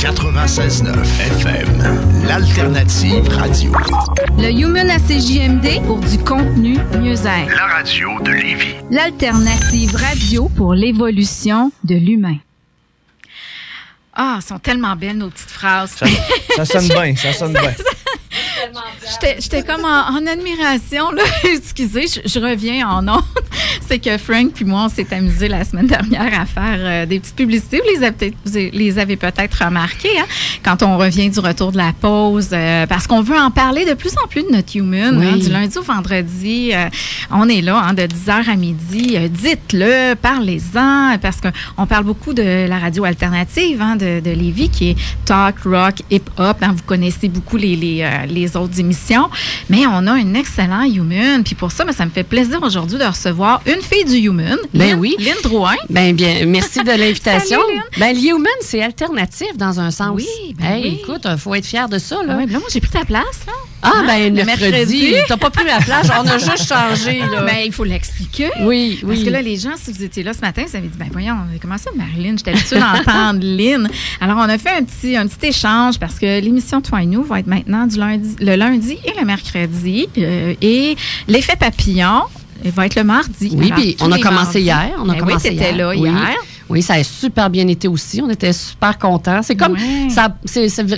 96.9 FM, l'alternative radio. Le Human à CJMD pour du contenu mieux-être. La radio de Lévis. L'alternative radio pour l'évolution de l'humain. Ah, elles sont tellement belles, nos petites phrases. Ça sonne bien, ça sonne bien. J'étais comme en admiration, là. Excusez, je reviens en ondes. C'est que Frank puis moi, on s'est amusés la semaine dernière à faire des petites publicités. Vous les avez peut-être remarquées, hein, quand on revient du retour de la pause, parce qu'on veut en parler de plus en plus de notre Human. Oui. Hein, du lundi au vendredi, on est là, hein, de 10h à midi. Dites-le, parlez-en, parce qu'on parle beaucoup de la radio alternative, hein, de Lévis, qui est talk, rock, hip-hop. Hein, vous connaissez beaucoup les autres émissions, mais on a un excellent Human. Puis pour ça, ça me fait plaisir aujourd'hui de recevoir une fille du Human, Lynn Drouin. Bien, merci de l'invitation. Salut, Lynn. Le Human, c'est alternatif dans un sens. Oui, oui. Écoute, il faut être fier de ça. Là. Oui, là, moi, j'ai pris ta place. Là. Le mercredi. T'as pas pris la place, on a juste changé. Là. Il faut l'expliquer. Oui. Parce que là, les gens, si vous étiez là ce matin, vous avez dit, voyons, comment ça, Marilyn? J'étais habituée d'entendre Lynn. Alors, on a fait un petit échange parce que l'émission Toi et nous va être maintenant le lundi et le mercredi. Et l'effet papillon va être le mardi. Oui, puis on a commencé hier. Oui, t'étais là hier. Oui, ça a super bien été aussi. On était super contents. C'est comme,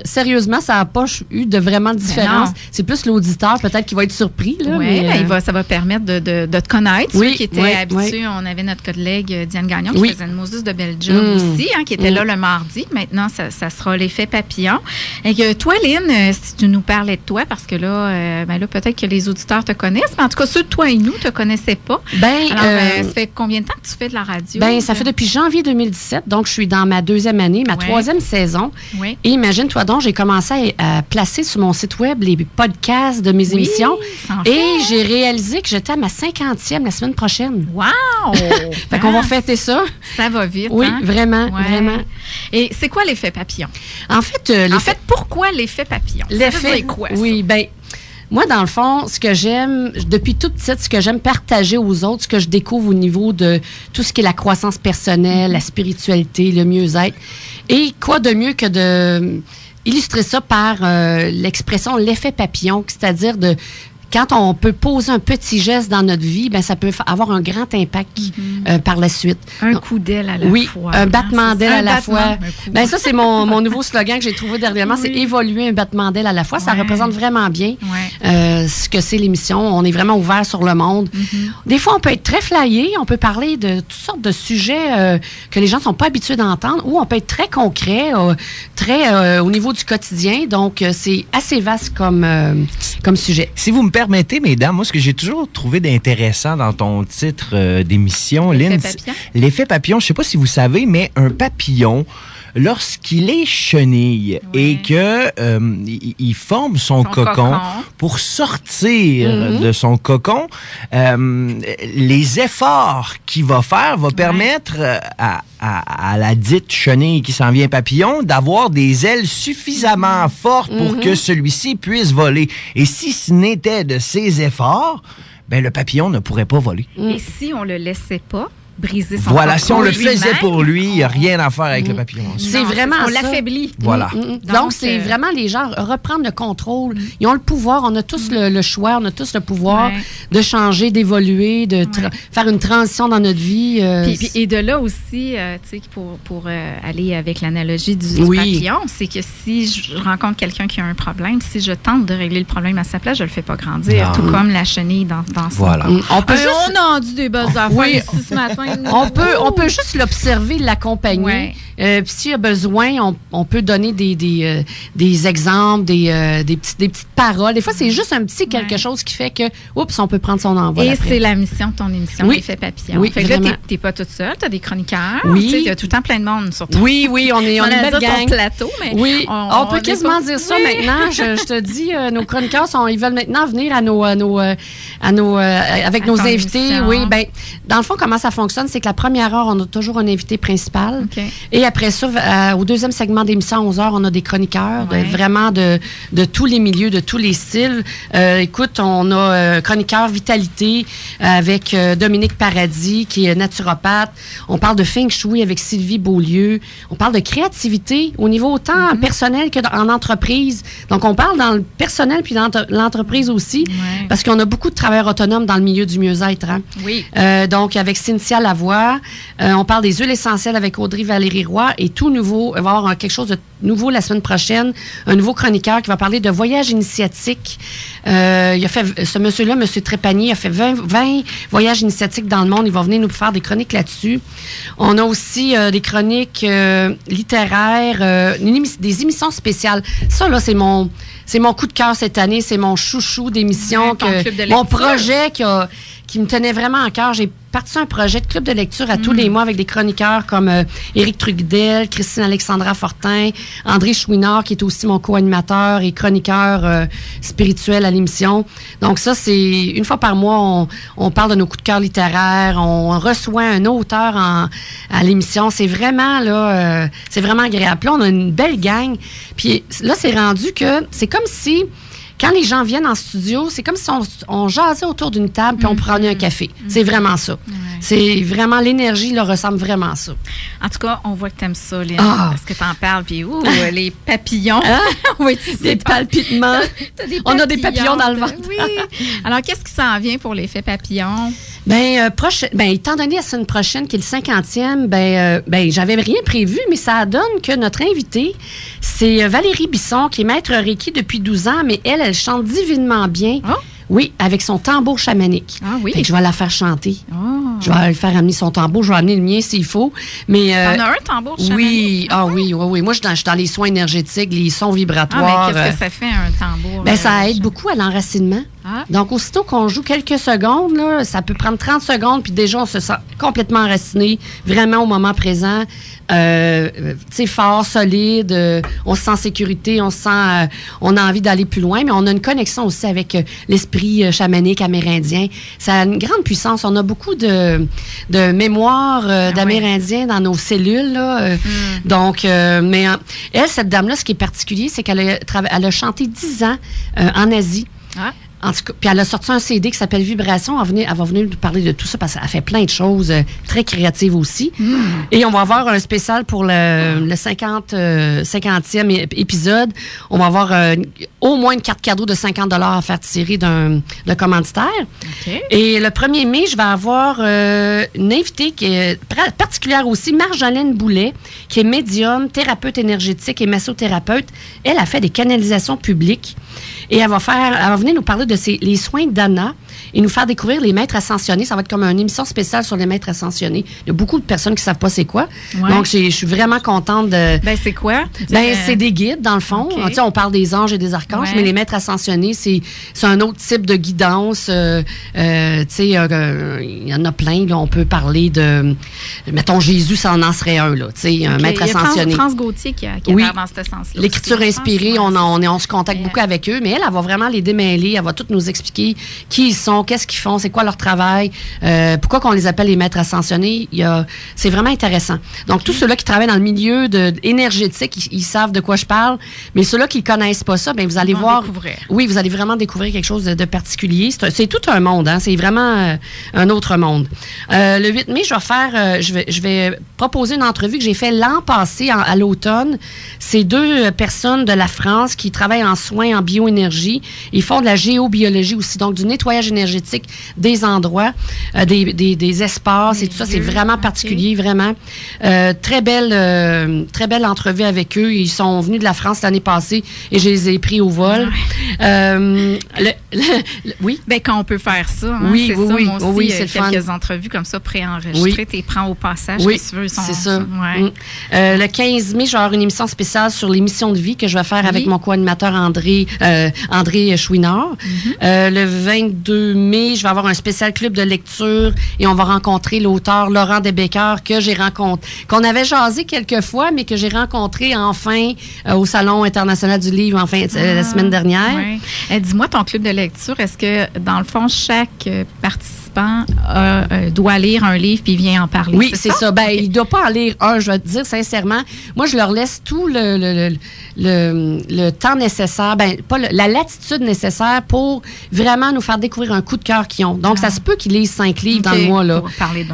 sérieusement, ça n'a pas eu de vraiment de différence. C'est plus l'auditeur, peut-être, qui va être surpris. Oui, ça va permettre de te connaître. Ceux qui étaient habitués, on avait notre collègue Diane Gagnon qui faisait une Moses de belle job aussi, hein, qui était là le mardi. Maintenant, ça sera l'effet papillon. Et que toi, Lynn, si tu nous parlais de toi, parce que là, peut-être que les auditeurs te connaissent, mais en tout cas, ceux de Toi et nous ne te connaissaient pas. Ça fait combien de temps que tu fais de la radio? Ça fait depuis janvier 2017, donc je suis dans ma 2e année, ma 3e saison. Oui. Et imagine-toi donc, j'ai commencé à placer sur mon site web les podcasts de mes émissions et j'ai réalisé que j'étais à ma 50e la semaine prochaine. Wow! Fait qu'on va fêter ça. Ça va vite, Oui, hein? vraiment. Et c'est quoi l'effet papillon? En fait, pourquoi l'effet papillon? Ça veut dire quoi, ça? Oui, moi, dans le fond, ce que j'aime, depuis toute petite, ce que j'aime partager aux autres, ce que je découvre au niveau de tout ce qui est la croissance personnelle, la spiritualité, le mieux-être. Et quoi de mieux que de illustrer ça par l'expression l'effet papillon, c'est-à-dire quand on peut poser un petit geste dans notre vie, ça peut avoir un grand impact par la suite. Un coup d'aile à la fois. Oui, un battement d'aile à la fois. Ça, c'est mon nouveau slogan que j'ai trouvé dernièrement, c'est évoluer un battement d'aile à la fois. Ça représente vraiment bien ce que c'est l'émission. On est vraiment ouvert sur le monde. Des fois, on peut être très flyé, on peut parler de toutes sortes de sujets que les gens ne sont pas habitués d'entendre, ou on peut être très concret, très au niveau du quotidien. Donc, c'est assez vaste comme sujet. Si vous me permettez, mesdames, moi, ce que j'ai toujours trouvé d'intéressant dans ton titre d'émission, Lynn, l'effet papillon, je ne sais pas si vous savez, mais un papillon, lorsqu'il est chenille et que il forme son cocon pour sortir de son cocon, les efforts qu'il va faire vont permettre à la dite chenille qui s'en vient papillon d'avoir des ailes suffisamment fortes pour que celui-ci puisse voler. Et si ce n'était de ses efforts, le papillon ne pourrait pas voler. Et si on le laissait pas briser son Voilà, cocon si on le lui-même, faisait pour lui, il n'y a rien à faire avec le papillon. C'est vraiment on l'affaiblit. Voilà. Donc, c'est vraiment les gens reprendre le contrôle. Ils ont le pouvoir. On a tous le choix. On a tous le pouvoir de changer, d'évoluer, de faire une transition dans notre vie. Et de là aussi, tu sais, pour aller avec l'analogie du papillon, c'est que si je rencontre quelqu'un qui a un problème, si je tente de régler le problème à sa place, je le fais pas grandir. Tout comme la chenille dans son voilà. On a dit des belles affaires ici ce matin. On peut juste l'observer, l'accompagner. Puis s'il y a besoin, on peut donner des exemples, des petites paroles. Des fois, c'est juste un petit quelque chose qui fait que, on peut prendre son envol. Et après. c'est la mission de ton émission, l'effet papillon. Oui, fait que là, t'es pas toute seule, t'as des chroniqueurs. Oui. Il y a tout le temps plein de monde sur toi. Oui, on est une belle gang. Plateau, mais on peut quasiment dire ça maintenant. Je te dis, nos chroniqueurs, ils veulent maintenant venir avec nos invités. Émission. Oui, dans le fond, comment ça fonctionne? fonctionne, c'est que la première heure, on a toujours un invité principal. Okay. Et après ça, au deuxième segment d'émission, à 11h, on a des chroniqueurs, vraiment de tous les milieux, de tous les styles. Écoute, on a chroniqueur Vitalité avec Dominique Paradis, qui est naturopathe. On parle de Feng Shui avec Sylvie Beaulieu. On parle de créativité au niveau autant personnel qu'en entreprise. Donc, on parle dans le personnel puis dans l'entreprise aussi, parce qu'on a beaucoup de travailleurs autonomes dans le milieu du mieux-être. Hein? Oui. Donc, avec Cynthia Lavoie, on parle des huiles essentielles avec Audrey Valérie Roy et tout nouveau, il va y avoir quelque chose de nouveau la semaine prochaine, un nouveau chroniqueur qui va parler de voyages initiatiques. Ce monsieur-là, M. Trépanier, a fait 20 voyages initiatiques dans le monde. Il va venir nous faire des chroniques là-dessus. On a aussi des chroniques littéraires, des émissions spéciales. Ça, là, c'est mon coup de cœur cette année. C'est mon chouchou d'émission, mon projet qui me tenait vraiment à cœur. J'ai parti un projet de club de lecture à tous les mois avec des chroniqueurs comme Éric Trudel, Christine Alexandra Fortin, André Chouinard, qui est aussi mon co-animateur et chroniqueur spirituel à l'émission. Donc ça, c'est une fois par mois, on parle de nos coups de cœur littéraires, on reçoit un auteur à l'émission. C'est vraiment, là, c'est vraiment agréable. Puis là, on a une belle gang. Puis là, c'est rendu que c'est comme si... Quand les gens viennent en studio, c'est comme si on jasait autour d'une table puis on prenait un café. C'est vraiment ça. C'est vraiment, l'énergie là, ressemble vraiment à ça. En tout cas, on voit que tu aimes ça, Lynn, parce que tu en parles. Puis, les papillons. Des palpitements. On a des papillons dans le ventre. Oui. Alors, qu'est-ce qui s'en vient pour l'effet papillon? Étant donné la semaine prochaine, qui est le 50e, j'avais rien prévu, mais ça donne que notre invitée, c'est Valérie Bisson, qui est maître Reiki depuis 12 ans, mais elle chante divinement bien. Oh. Oui, avec son tambour chamanique. Ah oui. Fait que je vais la faire chanter. Oh. Je vais lui faire amener son tambour. Je vais amener le mien s'il faut. Mais t'en as un tambour chamanique? Oui. Oui. Moi, je suis dans les soins énergétiques, les sons vibratoires. Mais qu'est-ce que ça fait, un tambour? Ça aide beaucoup à l'enracinement. Ah. Donc, aussitôt qu'on joue quelques secondes, là, ça peut prendre 30 secondes, puis déjà, on se sent complètement enraciné, vraiment au moment présent. Fort, solide, on se sent en sécurité, on a envie d'aller plus loin, mais on a une connexion aussi avec l'esprit chamanique amérindien. Ça a une grande puissance. On a beaucoup de mémoire d'Amérindiens dans nos cellules. Là, Donc, mais elle, cette dame-là, ce qui est particulier, c'est qu'elle a chanté 10 ans en Asie. Ah. En tout cas, puis elle a sorti un CD qui s'appelle Vibration. Elle va venir nous parler de tout ça parce qu'elle fait plein de choses très créatives aussi. Et on va avoir un spécial pour le 50e épisode. On va avoir au moins une carte cadeau de 50$ à faire tirer d'un commanditaire. Okay. Et le 1er mai, je vais avoir une invitée qui est particulière aussi, Marjolaine Boulet, qui est médium, thérapeute énergétique et massothérapeute. Elle a fait des canalisations publiques. Et elle va venir nous parler de les soins d'Anna et nous faire découvrir les maîtres ascensionnés. Ça va être comme une émission spéciale sur les maîtres ascensionnés. Il y a beaucoup de personnes qui ne savent pas c'est quoi. Ouais. Donc, je suis vraiment contente de... c'est quoi? C'est des guides, dans le fond. Okay. On parle des anges et des archanges, mais les maîtres ascensionnés, c'est un autre type de guidance. Il y en a plein. Là, on peut parler de... Mettons, Jésus, ça en serait un, là. Un maître ascensionné. Il y a France Gauthier qui a l'air dans ce sens-là. L'écriture inspirée, on se contacte beaucoup avec eux, mais elle va vraiment les démêler. Elle va tout nous expliquer qui ils sont, qu'est-ce qu'ils font, c'est quoi leur travail, pourquoi qu'on les appelle les maîtres ascensionnés. C'est vraiment intéressant. Donc, tous ceux-là qui travaillent dans le milieu énergétique, ils savent de quoi je parle, mais ceux-là qui ne connaissent pas ça, vous allez voir... Découvrir. Oui, vous allez vraiment découvrir quelque chose de particulier. C'est tout un monde, hein? C'est vraiment un autre monde. Le 8 mai, je vais proposer une entrevue que j'ai faite l'an passé, à l'automne. C'est 2 personnes de la France qui travaillent en soins, en bioénergie. Ils font de la géobiologie aussi, donc du nettoyage énergétique des endroits, des espaces et tout ça. C'est vraiment particulier, vraiment. Très belle entrevue avec eux. Ils sont venus de la France l'année passée et je les ai pris au vol. Oui? Quand on peut faire ça. Hein, oui, c'est oui, ça. Oui, moi aussi, oui, c'est quelques entrevues comme ça préenregistrées. Tu les prends au passage. Oui, si tu veux, c'est ça. Le 15 mai, je vais avoir une émission spéciale sur les missions de vie que je vais faire avec mon co-animateur André Chouinard. Le 22 mai, je vais avoir un spécial club de lecture et on va rencontrer l'auteur Laurent Desbecker qu'on avait jasé quelques fois, mais que j'ai rencontré enfin au Salon international du livre la semaine dernière. Ouais. Dis-moi, ton club de lecture, est-ce que, dans le fond, chaque participant participant doit lire un livre puis vient en parler. Oui, c'est ça. Ben, il ne doit pas en lire un, je vais te dire sincèrement. Moi, je leur laisse tout le temps nécessaire, pas la latitude nécessaire pour vraiment nous faire découvrir un coup de cœur qu'ils ont. Donc, ça se peut qu'ils lisent 5 livres dans le mois, là.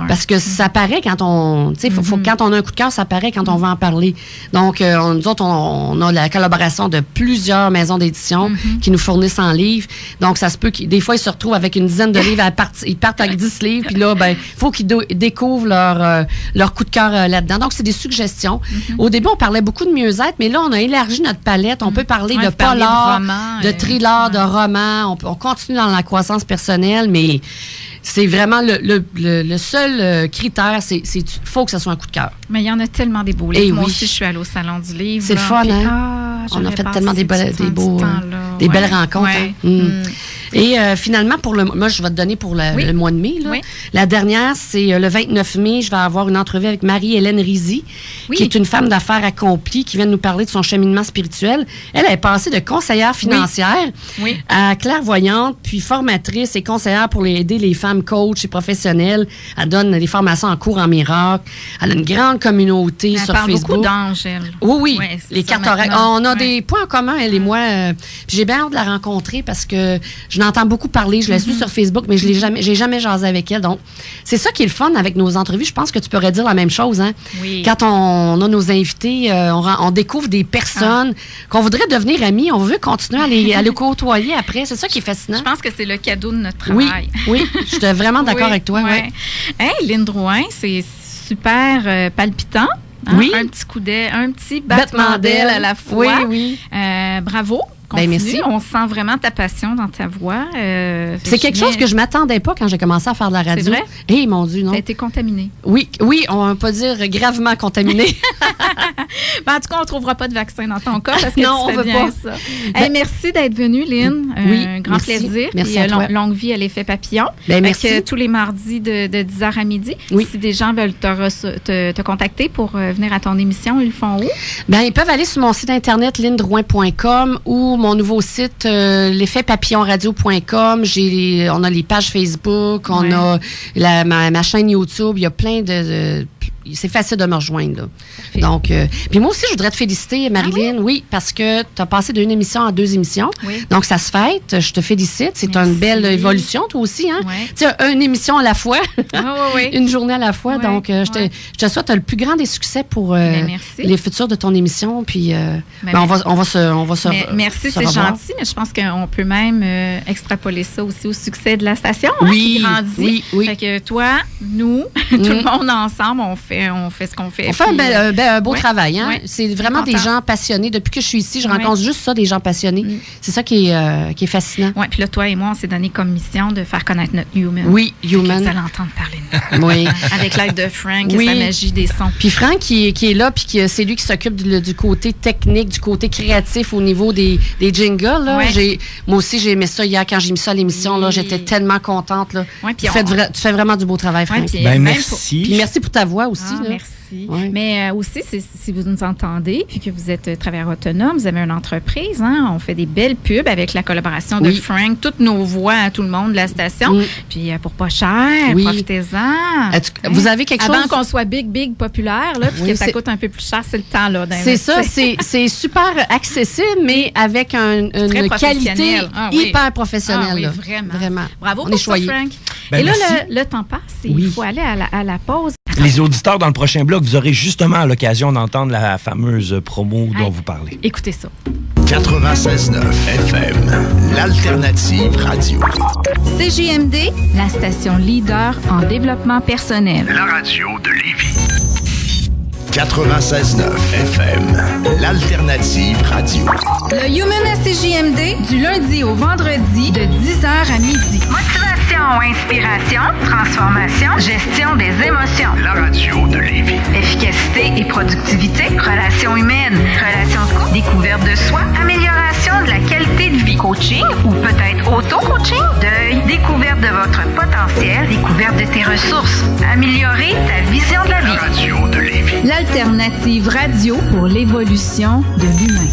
Parce que ça paraît quand on... Tu sais, quand on a un coup de cœur, ça paraît quand on va en parler. Donc, nous autres, on a la collaboration de plusieurs maisons d'édition qui nous fournissent en livres. Donc, ça se peut des fois, ils se retrouvent avec une dizaine de livres, ils partent avec 10 livres, puis là, il faut qu'ils découvrent leur coup de cœur là-dedans. Donc, c'est des suggestions. Au début, on parlait beaucoup de mieux-être, mais là, on a élargi notre palette. On peut parler de polar, de thriller, de roman. On continue dans la croissance personnelle, mais c'est vraiment le seul critère, c'est faut que ça soit un coup de cœur. Mais il y en a tellement des beaux livres. Moi aussi, je suis allée au Salon du Livre. C'est fun, hein? On a fait tellement des belles rencontres. Ouais. Hein? Et finalement, moi, je vais te donner pour le mois de mai. Là. Oui. La dernière, c'est le 29 mai. Je vais avoir une entrevue avec Marie-Hélène Rizzi, qui est une femme d'affaires accomplie, qui vient de nous parler de son cheminement spirituel. Elle est passée de conseillère financière à clairvoyante, puis formatrice et conseillère pour aider les femmes coachs et professionnelles. Elle donne des formations en cours en miracle. Elle a une grande communauté sur Facebook. Elle parle beaucoup d'anges, elle. Oui. Les cartes oracles. On a des points en commun, elle et moi. Puis j'ai bien hâte de la rencontrer parce que je n'entends beaucoup parler. Je la suis sur Facebook, mais j'ai jamais jasé avec elle. Donc, c'est ça qui est le fun avec nos entrevues. Je pense que tu pourrais dire la même chose. Hein? Oui. Quand on a nos invités, on découvre des personnes qu'on voudrait devenir amis. On veut continuer à les côtoyer après. C'est ça qui est fascinant. Je pense que c'est le cadeau de notre travail. Oui, je suis vraiment d'accord avec toi. Ouais. Hey, Lynn Drouin, c'est super palpitant. Hein? Oui. Un petit battement d'aile à la fois. Oui. Bravo. Merci. On sent vraiment ta passion dans ta voix. C'est quelque chose que je m'attendais pas quand j'ai commencé à faire de la radio. C'est vrai? Eh, mon Dieu, non. Tu as été contaminée. Oui, on va pas dire gravement contaminée. En tout cas, on ne trouvera pas de vaccin dans ton cas parce que non, tu fais bien ça. Hey, merci d'être venue, Lynn. Un grand plaisir. Merci à toi. Longue vie à l'effet papillon. Merci. Tous les mardis de 10h à midi. Si des gens veulent te contacter pour venir à ton émission, ils le font où? Ils peuvent aller sur mon site internet lyndrouin.com ou mon nouveau site l'effetpapillonradio.com. On a les pages Facebook, on a ma chaîne YouTube. Il y a plein de c'est facile de me rejoindre. Là. Donc, puis moi aussi, je voudrais te féliciter, Marilyn. Ah oui, parce que tu as passé d'une émission à 2 émissions. Oui. Donc, ça se fête. Je te félicite. C'est une belle évolution, toi aussi. Hein? Oui. Tu sais, une émission à la fois. Une journée à la fois. Oui. Donc, je te souhaite le plus grand des succès pour les futurs de ton émission. Puis, on va se merci, c'est gentil, mais je pense qu'on peut même extrapoler ça aussi au succès de la station. Oui, hein, qui grandit. Oui. Fait que toi, nous, tout le monde ensemble, on fait ce qu'on fait. On fait un beau travail. Hein? C'est vraiment des gens passionnés. Depuis que je suis ici, je rencontre juste ça, des gens passionnés. C'est ça qui est fascinant. Oui, puis là, toi et moi, on s'est donné comme mission de faire connaître notre Human. Oui, Human. Vous allez entendre parler de nous. Oui. Avec l'aide de Frank et sa magie des sons. Puis Frank qui est là, puis c'est lui qui s'occupe du côté technique, du côté créatif au niveau des jingles. Là. Moi aussi, j'ai aimé ça hier quand j'ai mis ça à l'émission. Là, j'étais tellement contente. Là. Tu fais vraiment du beau travail, Frank. Merci. Puis merci pour ta voix aussi. Là. Merci. Ouais. Mais aussi, si vous nous entendez, puis que vous êtes travailleur autonome, vous avez une entreprise, hein, on fait des belles pubs avec la collaboration de Frank, toutes nos voix à tout le monde de la station. Puis pour pas cher, profitez-en. Vous avez quelque chose... Avant qu'on soit big populaire, là, puis que ça coûte un peu plus cher, c'est le temps là d'investir. C'est ça, c'est super accessible, mais avec une qualité hyper professionnelle. Oui, vraiment. Bravo pour ça, Frank. Et là, le temps passe et il faut aller à la pause. Les auditeurs, dans le prochain bloc, vous aurez justement l'occasion d'entendre la fameuse promo dont vous parlez. Écoutez ça. 96.9 FM, l'alternative radio. CJMD, la station leader en développement personnel. La radio de Lévis. 96.9 FM, l'alternative radio. Le Human à CJMD, du lundi au vendredi, de 10h à midi. Motivation, inspiration, transformation, gestion des émotions. La radio de Lévis. Efficacité et productivité, relations humaines, relations de couple, découverte de soi, amélioration de la qualité de vie, coaching ou peut-être auto-coaching, deuil, découverte de votre potentiel, découverte de tes ressources, améliorer ta vision de la vie. La radio de Lévis. L'alternative radio pour l'évolution de l'humain.